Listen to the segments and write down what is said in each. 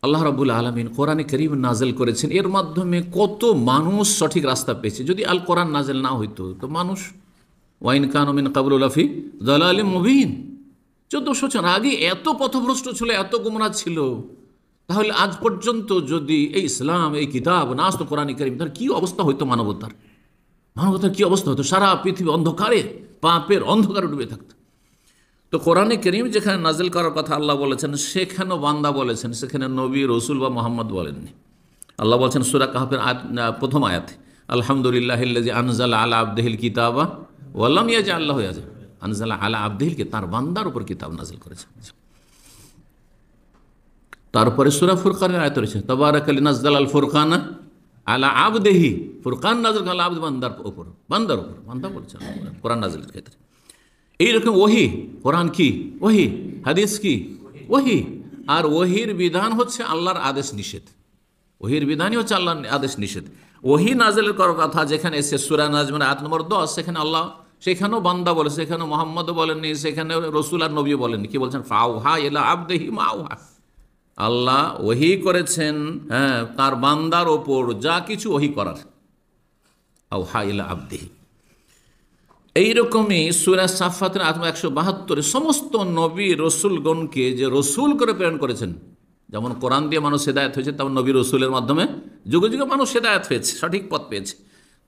আল্লাহ রাব্বুল আলামিন কোরআনে কারীম নাযিল করেছেন, এর মাধ্যমে কত মানুষ সঠিক রাস্তা পেয়েছে। যদি আল কোরআন নাযিল না হইতো তো মানুষ ওয়াইন কানু মিন ক্বাবলু লাফি যালালিম মুবিন, 1400 বছর আগে এত পথভ্রষ্ট ছিল, এত গুমরাহ ছিল, তাহলে আজ পর্যন্ত যদি এই ইসলাম, এই কিতাব না আসতো কোরআনে কারীম, তার কি অবস্থা হইতো? মানবতার কি অবস্থা হতো? সারা পৃথিবী অন্ধকারে, পাপের অন্ধকারে ডুবে থাকতো। তো কোরআনে কারীম যেখানে নাজিল করার কথা আল্লাহ বলেছেন, সেখানেও বান্দা বলেছেন, সেখানে নবী, রসুল বা মোহাম্মদ বলেননি। আল্লাহ বলছেন সূরা কাহফের প্রথম আয়াতে, আলহামদুলিল্লাহিল্লাযী আনজালা আলা আবদিহিল কিতাবা ওয়া লাম ইয়াজআল লাহু ইওয়াজা। আনজালা আলা আবদিহিল, তার বান্দার উপর কিতাব নাজিল করেছেন। তারপরে সূরা ফুরকানের আয়াত রয়েছে, তাবারাকাল্লাযী নাযালাল ফুরকানা আলা আবদিহি, ফুরকান নাজিল করা আবদ, বান্দার উপর, বান্দা বলেছেন কোরআন নাজিলের ক্ষেত্রে। এইরকম ওহি, কোরআন কি? ওহি। হাদিস কি? ওহি। আর ওহির বিধান হচ্ছে আল্লাহর আদেশ নিষেধ। ওহির বিধানই হচ্ছে আল্লাহর আদেশ নিষেধ। ওহি নাজিল করার কথা যেখানে এসে সূরা নাজমের আয়াত নম্বর 10, সেখানে আল্লাহ, সেখানেও বান্দা বলে, সেখানে মোহাম্মদও বলেননি, সেখানে রসুল আর নবীও বলেননি। কি বলছেন? ফাওহা ইলা আবদিহি মা আওহা। আল্লাহ ওহি করেছেন, হ্যাঁ, তার বান্দার ওপর যা কিছু ওহি করার। আওহা ইলা আবদিহি। এইরকমই সূরা সাফফাতের আয়াত 172 সমস্ত নবী রসুলগণকে যে রসুল করে প্রেরণ করেছেন, যেমন কোরআন দিয়ে মানুষ হেদায়েত হয়েছে, তেমন নবী রসুলের মাধ্যমে যুগে যুগে মানুষ হেদায়েত হয়েছে, সঠিক পথ পেয়েছে।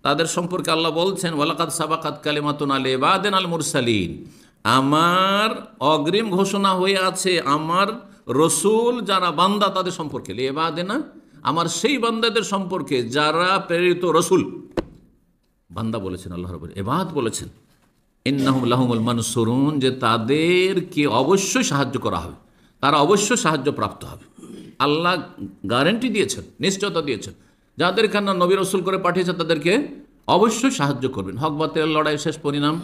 তাদের সম্পর্কে আল্লাহ বলছেন, ওয়ালাকাদ সাবাকাত কালিমাতুনা লিইবাদিনাল মুরসালিন, আমার অগ্রিম ঘোষণা হয়ে আছে আমার রসুল যারা বান্দা তাদের সম্পর্কে, লিইবাদিনা, আমার সেই বান্দাদের সম্পর্কে যারা প্রেরিত রসুল। বান্দা বলেছেন, আল্লাহ রাব্বুল ইবাদ বলেছেন, ইন্নাহুম লাহুমুল মানসুরুন, যে তাদেরকে অবশ্যই সাহায্য করা হবে, তারা অবশ্যই সাহায্য প্রাপ্ত হবে। আল্লাহ গ্যারান্টি দিয়েছেন, নিশ্চয়তা দিয়েছেন, যাদের কান্না নবী রসুল করে পাঠিয়েছে তাদেরকে অবশ্যই সাহায্য করবেন। হক বাতিলের লড়াই শেষ পরিণাম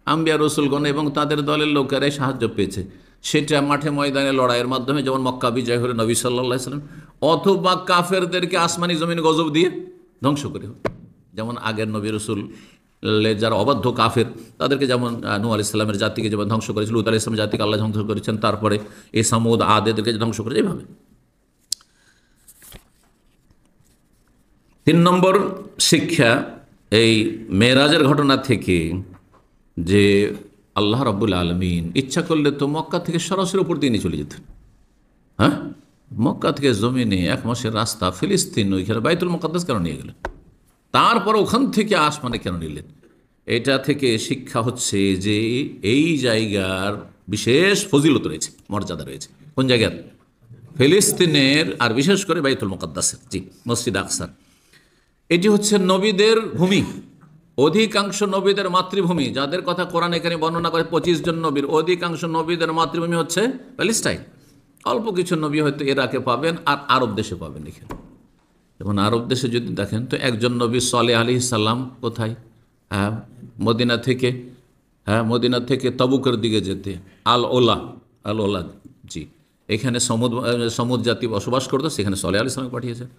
আম্বিয়া রসুলগণ এবং তাদের দলের লোকেরাই সাহায্য পেয়েছে। সেটা মাঠে ময়দানে লড়াইয়ের মাধ্যমে, যেমন মক্কা বিজয় হলে নবী সাল্লাল্লাহু আলাইহি সাল্লাম, অথবা কাফেরদেরকে আসমানি জমিন গজব দিয়ে ধ্বংস করে, যেমন আগের নবী রসুল যারা অবাধ্য কাফের তাদেরকে, যেমন নূহ আলাইহিস সালামের জাতিকে যেমন ধ্বংস করেছিল, লূত আলাইহিস সালামের জাতিকে আল্লাহ ধ্বংস করেছেন, তারপরে এই সামুদ আদেরকে ধ্বংস করেছে। এইভাবে 3 নম্বর শিক্ষা এই মেরাজের ঘটনা থেকে, যে আল্লাহ রাব্বুল আলামিন ইচ্ছা করলে তো মক্কা থেকে সরাসরি উপর দিয়ে নিয়ে চলে যেতেন। হ্যাঁ, মক্কা থেকে জমিনে 1 মাসের রাস্তা, ফিলিস্তিন, ওইখানে বাইতুল মুকাদ্দাস কেন নিয়ে গেলেন? তারপর ওখান থেকে আসমানে কেন নিলেন? এটা থেকে শিক্ষা হচ্ছে যে এই জায়গার বিশেষ ফজিলত রয়েছে, মর্যাদা রয়েছে। কোন জায়গার? ফিলিস্তিনের, আর বিশেষ করে বাইতুল মুকাদ্দাসের, জি, মসজিদ আকসার। এটি হচ্ছে নবীদের ভূমি, অধিকাংশ নবীদের মাতৃভূমি। যাদের কথা কোরআন এখানে বর্ণনা করে 25 জন নবীর, অধিকাংশ নবীদের মাতৃভূমি হচ্ছে প্যালেস্টাইন। অল্প কিছু নবী হয়তো ইরাকে পাবেন, আর আরব দেশে পাবেন। এখানে যেমন আরব দেশে যদি দেখেন তো একজন নবী সালেহ আলাইহিস সালাম কোথায়? হ্যাঁ, মদিনা থেকে তাবুকের দিকে যেতে আল ওলা, জি, এখানে সমুদ জাতি বসবাস করতো, সেখানে সালেহ আলাইহিস সালাম পাঠিয়েছেন।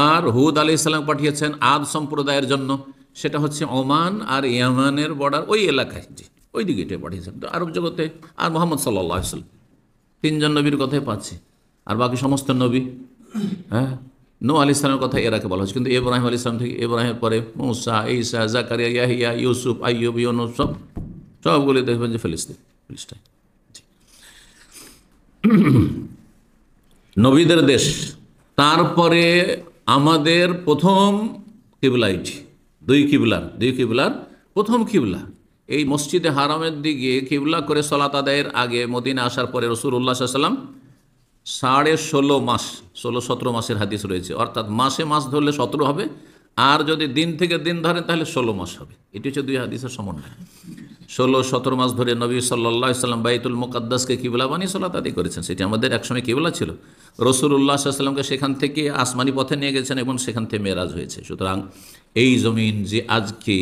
আর হুদ আলাইহিস সালাম পাঠিয়েছেন আদ সম্প্রদায়ের জন্য, সেটা হচ্ছে ওমান আর ইয়ামানের বর্ডার, ওই এলাকায়, জি, ওই দিকে এটা পাঠিয়েছেন। তো আরব জগতে আর মুহাম্মদ সাল্লাল্লাহু আলাইহি ওয়াসাল্লাম, 3 জন নবীর কথাই পাচ্ছি। আর বাকি সমস্ত নবী, হ্যাঁ, নূহ আলাইহিস সালামের কথা এরাকে বলা হচ্ছে, কিন্তু ইব্রাহিম আলাইহিস সালাম থেকে, ইব্রাহিমের পরে মূসা, ঈসা, জাকারিয়া, ইয়াহিয়া, ইউসুফ, আইয়ুব, ইউনুস, সবগুলি দেখবেন যে ফিলিস্তিন। নবীদের দেশ। তারপরে আমাদের প্রথম কিবলা এটি, দুই কিবলার প্রথম কিবলা এই মসজিদে হারামের দিকে কিবলা করে সালাত আদায়ের আগে মদিনা আসার পরে রাসূলুল্লাহ সাল্লাল্লাহু আলাইহি ওয়াসাল্লাম 16.5 মাস, 16-17 মাসের হাদিস রয়েছে, অর্থাৎ মাস ধরলে 17 হবে, আর যদি দিন থেকে দিন ধরেন তাহলে 16 মাস হবে। এটি হচ্ছে 2 হাদিসের সমন্বয়। 16-17 মাস ধরে নবী সাল্লাল্লাহু আলাইহি ওয়াসাল্লাম বাইতুল মুকাদ্দাসকে কিবলা বানিয়ে সালাত আদায় করেছেন। সেটি আমাদের একসময় কিবলা ছিল। রাসূলুল্লাহ সাল্লাল্লাহু আলাইহি ওয়াসাল্লামকে সেখান থেকে আসমানি পথে নিয়ে গেছেন এবং সেখান থেকে মেরাজ হয়েছে। সুতরাং এই জমিন যে আজকে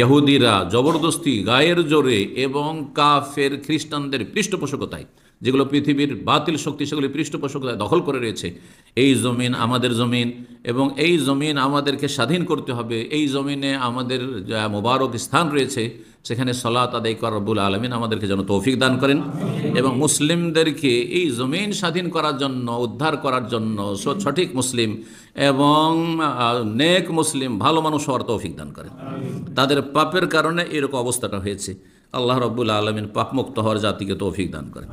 ইহুদিরা জবরদস্তি গায়ের জোরে এবং কাফের খ্রিস্টানদের পৃষ্ঠপোষকতায় যেগুলো পৃথিবীর বাতিল শক্তি সেগুলি পৃষ্ঠপোষকতা দখল করে রয়েছে। এই জমিন আমাদের জমিন এবং এই জমিন আমাদেরকে স্বাধীন করতে হবে। এই জমিনে আমাদের যা মোবারক স্থান রয়েছে সেখানে সালাত আদায় করার রব্বুল আলামিন আমাদেরকে যেন তৌফিক দান করেন এবং মুসলিমদেরকে এই জমিন স্বাধীন করার জন্য, উদ্ধার করার জন্য সঠিক মুসলিম এবং নেক মুসলিম ভালো মানুষ হওয়ার তৌফিক দান করেন। তাদের পাপের কারণে এরকম অবস্থাটা হয়েছে। আল্লাহ রাব্বুল আলামিন পাপমুক্ত হওয়ার জাতিকে তৌফিক দান করেন।